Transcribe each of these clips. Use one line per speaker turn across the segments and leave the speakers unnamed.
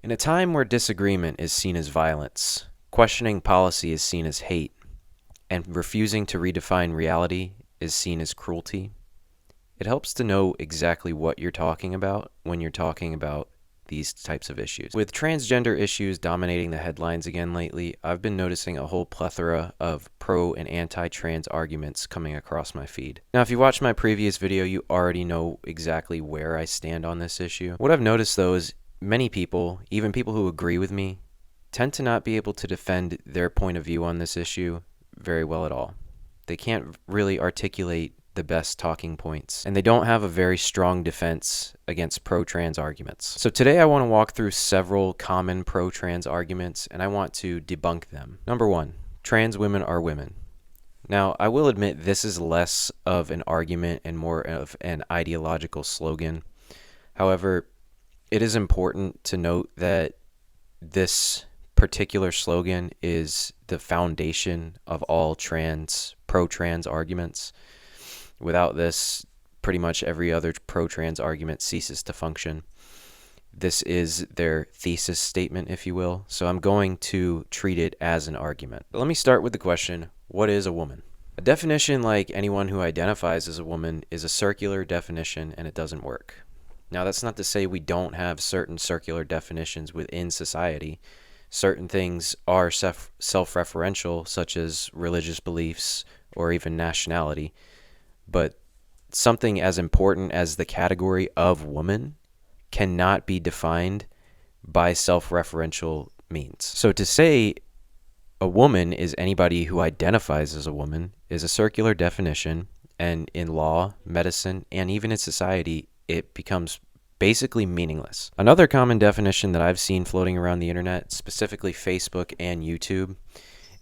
In a time where disagreement is seen as violence, questioning policy is seen as hate, and refusing to redefine reality is seen as cruelty, it helps to know exactly what you're talking about when you're talking about these types of issues. With transgender issues dominating the headlines again lately, I've been noticing a whole plethora of pro and anti-trans arguments coming across my feed. Now, if you watched my previous video, you already know exactly where I stand on this issue. What I've noticed, though, is many people, even people who agree with me, tend to not be able to defend their point of view on this issue very well at all. They can't really articulate the best talking points, and they don't have a very strong defense against pro-trans arguments. So today I want to walk through several common pro-trans arguments, and I want to debunk them. Number one, trans women are women. Now, I will admit this is less of an argument and more of an ideological slogan. However, it is important to note that this particular slogan is the foundation of all pro-trans arguments. Without this, pretty much every other pro-trans argument ceases to function. This is their thesis statement, if you will, so I'm going to treat it as an argument. But let me start with the question, what is a woman? A definition like anyone who identifies as a woman is a circular definition, and it doesn't work. Now, that's not to say we don't have certain circular definitions within society. Certain things are self-referential, such as religious beliefs or even nationality. But something as important as the category of woman cannot be defined by self-referential means. So to say a woman is anybody who identifies as a woman is a circular definition, and in law, medicine, and even in society, it becomes basically meaningless. Another common definition that I've seen floating around the internet, specifically Facebook and YouTube,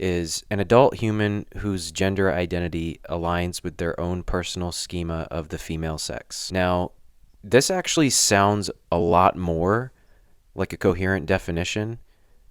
is an adult human whose gender identity aligns with their own personal schema of the female sex. Now, this actually sounds a lot more like a coherent definition,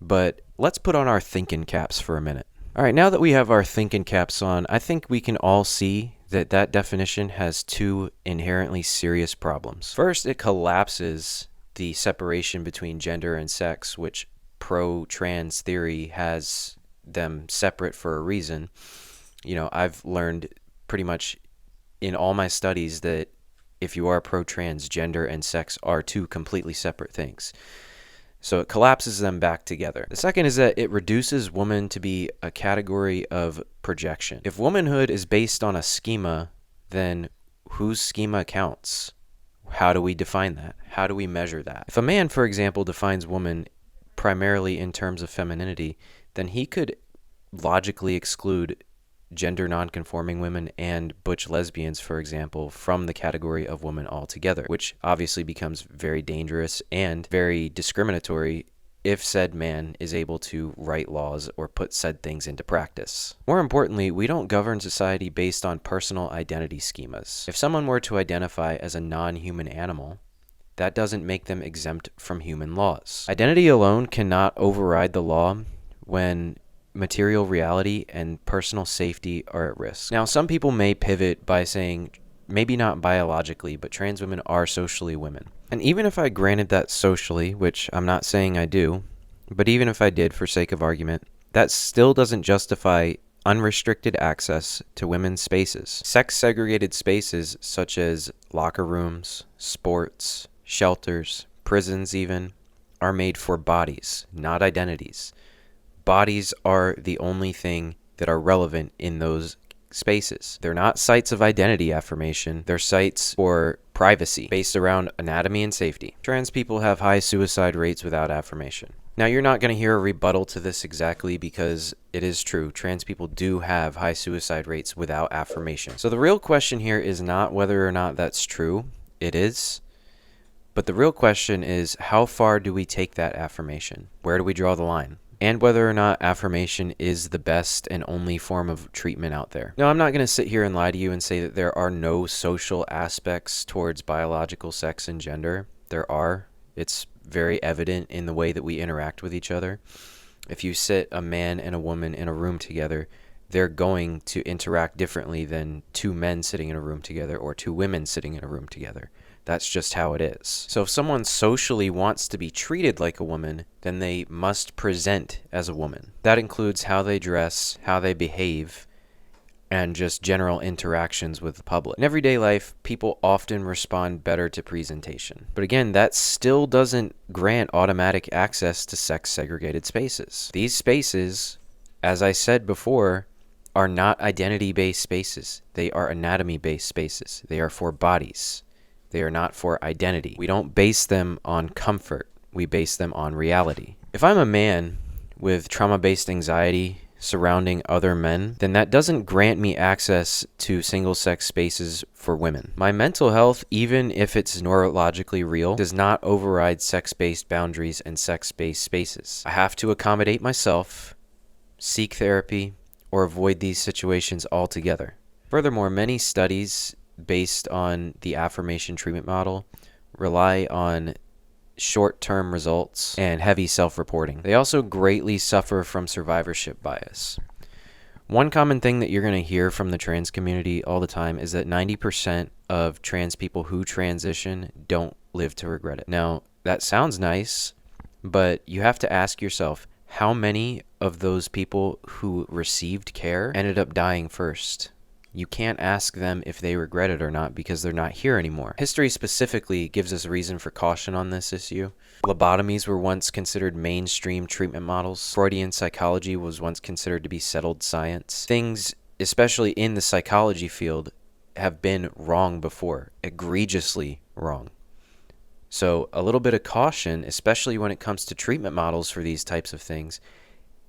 but let's put on our thinking caps for a minute. All right, now that we have our thinking caps on, I think we can all see that that definition has two inherently serious problems. First, it collapses the separation between gender and sex, which pro-trans theory has them separate for a reason. You know, I've learned pretty much in all my studies that if you are pro-trans, gender and sex are two completely separate things. So it collapses them back together. The second is that it reduces woman to be a category of projection. If womanhood is based on a schema, then whose schema counts? How do we define that? How do we measure that? If a man, for example, defines woman primarily in terms of femininity, then he could logically exclude gender nonconforming women and butch lesbians, for example, from the category of woman altogether, which obviously becomes very dangerous and very discriminatory if said man is able to write laws or put said things into practice. More importantly, we don't govern society based on personal identity schemas. If someone were to identify as a non-human animal, that doesn't make them exempt from human laws. Identity alone cannot override the law when material reality and personal safety are at risk. Now, some people may pivot by saying, maybe not biologically, but trans women are socially women. And even if I granted that socially, which I'm not saying I do, but even if I did for sake of argument, that still doesn't justify unrestricted access to women's spaces. Sex-segregated spaces such as locker rooms, sports, shelters, prisons even, are made for bodies, not identities. Bodies are the only thing that are relevant in those spaces. They're not sites of identity affirmation. They're sites for privacy based around anatomy and safety. Trans people have high suicide rates without affirmation. Now, you're not going to hear a rebuttal to this exactly because it is true. Trans people do have high suicide rates without affirmation. So the real question here is not whether or not that's true. It is. But the real question is, how far do we take that affirmation? Where do we draw the line? And whether or not affirmation is the best and only form of treatment out there. Now, I'm not going to sit here and lie to you and say that there are no social aspects towards biological sex and gender. There are. It's very evident in the way that we interact with each other. If you sit a man and a woman in a room together, they're going to interact differently than two men sitting in a room together or two women sitting in a room together. That's just how it is. So if someone socially wants to be treated like a woman, then they must present as a woman. That includes how they dress, how they behave, and just general interactions with the public. In everyday life, people often respond better to presentation. But again, that still doesn't grant automatic access to sex-segregated spaces. These spaces, as I said before, are not identity-based spaces. They are anatomy-based spaces. They are for bodies. They are not for identity. We don't base them on comfort. We base them on reality. If I'm a man with trauma-based anxiety surrounding other men, then that doesn't grant me access to single-sex spaces for women. My mental health, even if it's neurologically real, does not override sex-based boundaries and sex-based spaces. I have to accommodate myself, seek therapy, or avoid these situations altogether. Furthermore, many studies based on the affirmation treatment model rely on short-term results and heavy self-reporting. They also greatly suffer from survivorship bias. One common thing that you're going to hear from the trans community all the time is that 90% of trans people who transition don't live to regret it. Now, that sounds nice, but you have to ask yourself, how many of those people who received care ended up dying first? You can't ask them if they regret it or not because they're not here anymore. History specifically gives us reason for caution on this issue. Lobotomies were once considered mainstream treatment models. Freudian psychology was once considered to be settled science. Things, especially in the psychology field, have been wrong before, egregiously wrong. So a little bit of caution, especially when it comes to treatment models for these types of things,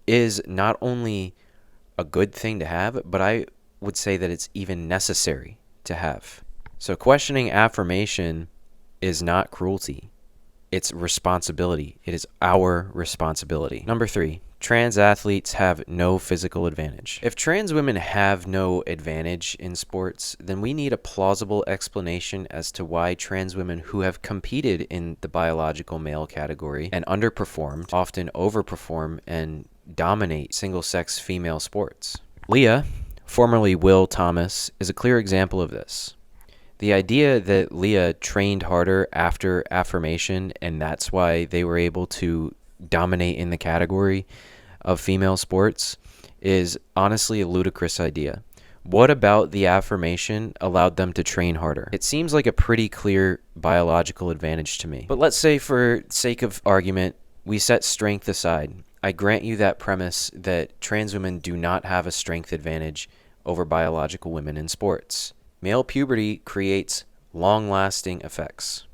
is not only a good thing to have, but I would say that it's even necessary to have. So questioning affirmation is not cruelty. It's responsibility. It is our responsibility. Number 3, trans athletes have no physical advantage. If trans women have no advantage in sports, then we need a plausible explanation as to why trans women who have competed in the biological male category and underperformed often overperform and dominate single-sex female sports. Leah, formerly Will Thomas, is a clear example of this. The idea that Leah trained harder after affirmation and that's why they were able to dominate in the category of female sports is honestly a ludicrous idea. What about the affirmation allowed them to train harder? It seems like a pretty clear biological advantage to me. But let's say for sake of argument, we set strength aside. I grant you that premise that trans women do not have a strength advantage over biological women in sports. Male puberty creates long-lasting effects.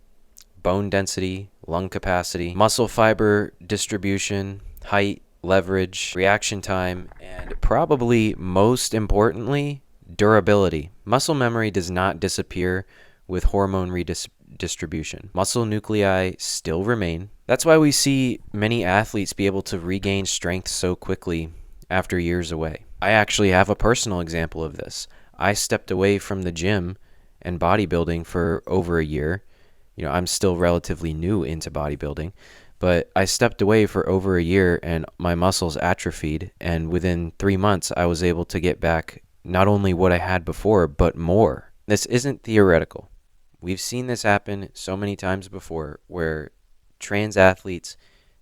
Bone density, lung capacity, muscle fiber distribution, height, leverage, reaction time, and probably most importantly, durability. Muscle memory does not disappear with hormone redistribution. Muscle nuclei still remain. That's why we see many athletes be able to regain strength so quickly after years away. I actually have a personal example of this. I stepped away from the gym and bodybuilding for over a year. I'm still relatively new into bodybuilding, but I stepped away for over a year and my muscles atrophied. And within 3 months, I was able to get back not only what I had before, but more. This isn't theoretical. We've seen this happen so many times before where trans athletes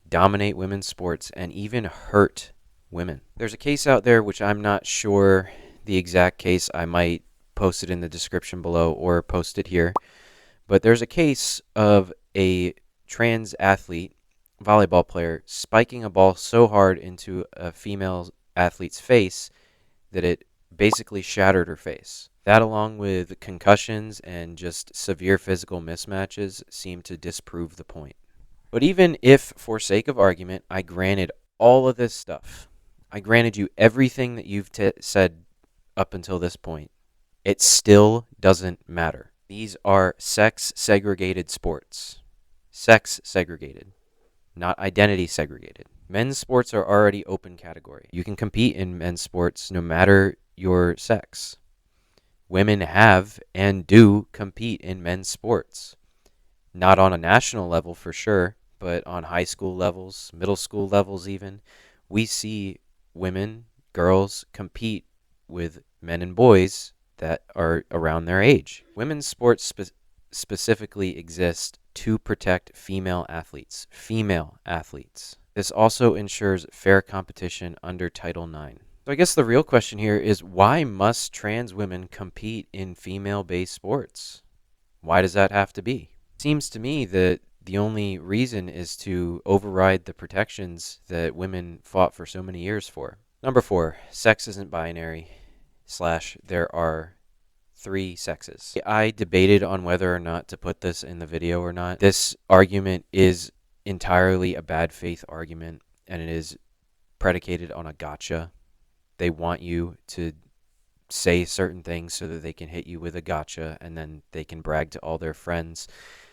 dominate women's sports and even hurt women. There's a case out there, which I'm not sure the exact case. I might post it in the description below or post it here. But there's a case of a trans athlete, volleyball player, spiking a ball so hard into a female athlete's face that it basically shattered her face. That, along with concussions and just severe physical mismatches, seem to disprove the point. But even if, for sake of argument, I granted all of this stuff, I granted you everything that you've said up until this point, it still doesn't matter. These are sex-segregated sports. Sex-segregated, not identity-segregated. Men's sports are already open category. You can compete in men's sports no matter your sex. Women have and do compete in men's sports. Not on a national level for sure, but on high school levels, middle school levels even, we see women, girls compete with men and boys that are around their age. Women's sports specifically exist to protect female athletes. Female athletes. This also ensures fair competition under Title IX. So I guess the real question here is, why must trans women compete in female-based sports? Why does that have to be? It seems to me that the only reason is to override the protections that women fought for so many years for. Number 4, sex isn't binary / there are 3 sexes. I debated on whether or not to put this in the video or not. This argument is entirely a bad faith argument, and it is predicated on a gotcha. They want you to say certain things so that they can hit you with a gotcha, and then they can brag to all their friends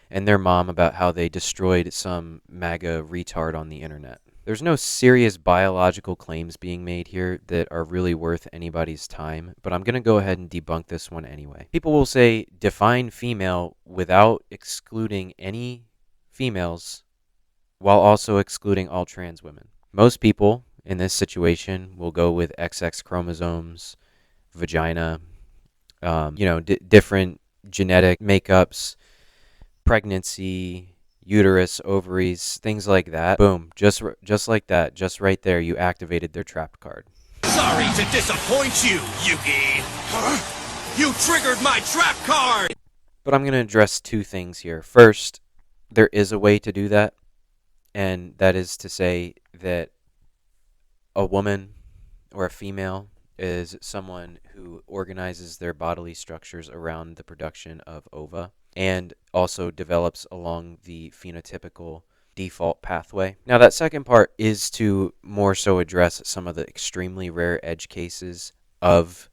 and their mom about how they destroyed some MAGA retard on the internet. There's no serious biological claims being made here that are really worth anybody's time, but I'm going to go ahead and debunk this one anyway. People will say, define female without excluding any females while also excluding all trans women. Most people in this situation will go with XX chromosomes, vagina, different genetic makeups, pregnancy, uterus, ovaries, things like that. Boom, just like that, just right there, you activated their trap card.
Sorry to disappoint you, Yugi. Huh? You triggered my trap card!
But I'm going to address 2 things here. First, there is a way to do that, and that is to say that a woman or a female is someone who organizes their bodily structures around the production of ova and also develops along the phenotypical default pathway. Now, that second part is to more so address some of the extremely rare edge cases of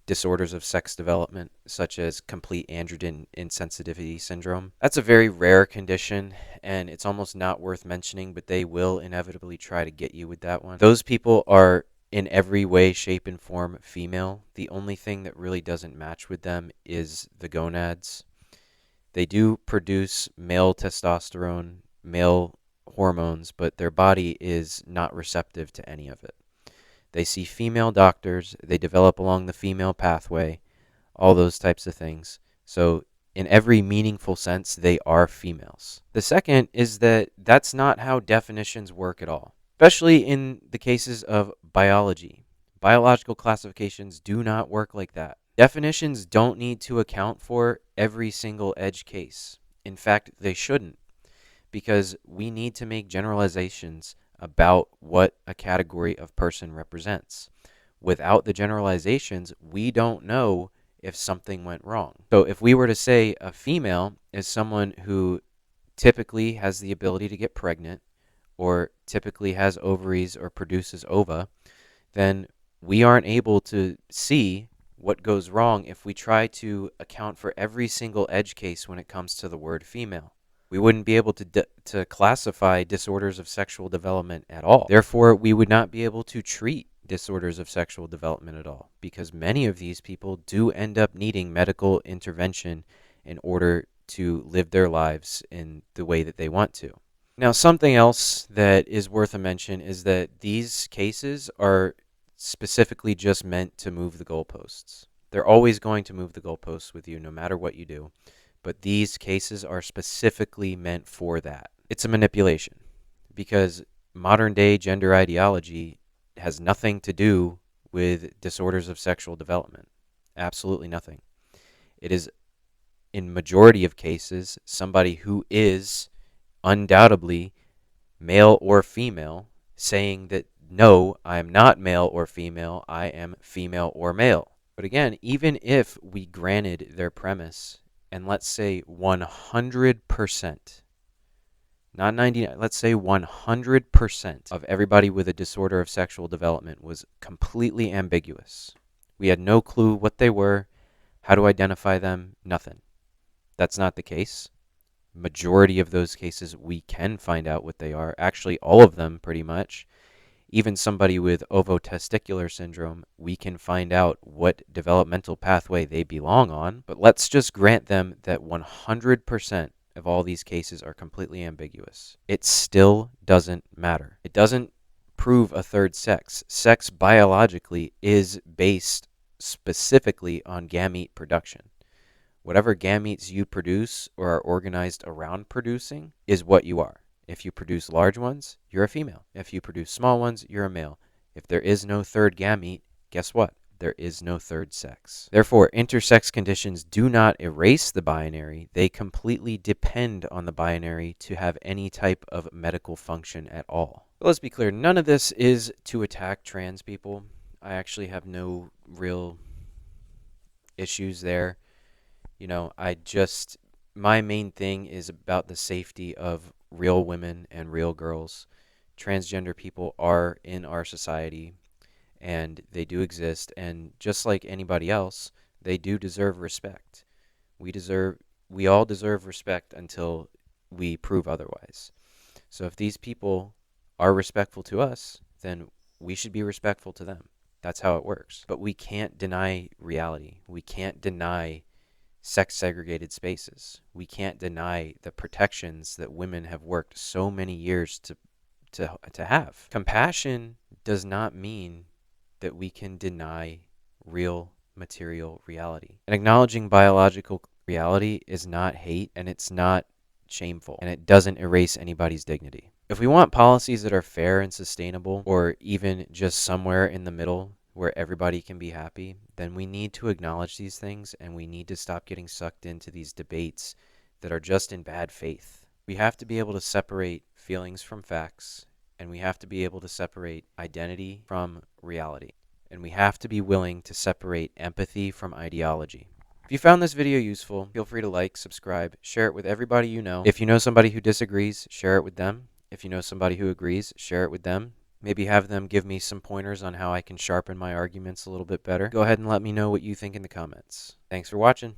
disorders of sex development, such as complete androgen insensitivity syndrome. That's a very rare condition, and it's almost not worth mentioning, but they will inevitably try to get you with that one. Those people are in every way, shape, and form female. The only thing that really doesn't match with them is the gonads. They do produce male testosterone, male hormones, but their body is not receptive to any of it. They see female doctors, they develop along the female pathway, all those types of things. So in every meaningful sense, they are females. The second is that that's not how definitions work at all, especially in the cases of biology. Biological classifications do not work like that. Definitions don't need to account for every single edge case. In fact, they shouldn't, because we need to make generalizations about what a category of person represents. Without the generalizations, we don't know if something went wrong. So if we were to say a female is someone who typically has the ability to get pregnant or typically has ovaries or produces ova, then we aren't able to see what goes wrong if we try to account for every single edge case when it comes to the word female. We wouldn't be able to classify disorders of sexual development at all. Therefore, we would not be able to treat disorders of sexual development at all, because many of these people do end up needing medical intervention in order to live their lives in the way that they want to. Now, something else that is worth a mention is that these cases are specifically just meant to move the goalposts. They're always going to move the goalposts with you no matter what you do. But these cases are specifically meant for that. It's a manipulation, because modern day gender ideology has nothing to do with disorders of sexual development. Absolutely nothing. It is, in majority of cases, somebody who is undoubtedly male or female saying that, no, I am not male or female, I am female or male. But again, even if we granted their premise, and let's say 100%, not 99, let's say 100% of everybody with a disorder of sexual development was completely ambiguous. We had no clue what they were, how to identify them, nothing. That's not the case. Majority of those cases, we can find out what they are. Actually, all of them, pretty much. Even somebody with ovotesticular syndrome, we can find out what developmental pathway they belong on. But let's just grant them that 100% of all these cases are completely ambiguous. It still doesn't matter. It doesn't prove a third sex. Sex biologically is based specifically on gamete production. Whatever gametes you produce or are organized around producing is what you are. If you produce large ones, you're a female. If you produce small ones, you're a male. If there is no third gamete, guess what? There is no third sex. Therefore, intersex conditions do not erase the binary. They completely depend on the binary to have any type of medical function at all. But let's be clear, none of this is to attack trans people. I actually have no real issues there. My main thing is about the safety of real women and real girls. Transgender people are in our society, and they do exist, and just like anybody else, they do deserve respect. We all deserve respect until we prove otherwise. So if these people are respectful to us, then we should be respectful to them. That's how it works. But we can't deny reality. We can't deny sex segregated spaces. We can't deny the protections that women have worked so many years to have. Compassion does not mean that we can deny real material reality. And acknowledging biological reality is not hate, and it's not shameful, and it doesn't erase anybody's dignity. If we want policies that are fair and sustainable, or even just somewhere in the middle where everybody can be happy, then we need to acknowledge these things, and we need to stop getting sucked into these debates that are just in bad faith. We have to be able to separate feelings from facts, and we have to be able to separate identity from reality. And we have to be willing to separate empathy from ideology. If you found this video useful, feel free to like, subscribe, share it with everybody you know. If you know somebody who disagrees, share it with them. If you know somebody who agrees, share it with them. Maybe have them give me some pointers on how I can sharpen my arguments a little bit better. Go ahead and let me know what you think in the comments. Thanks for watching.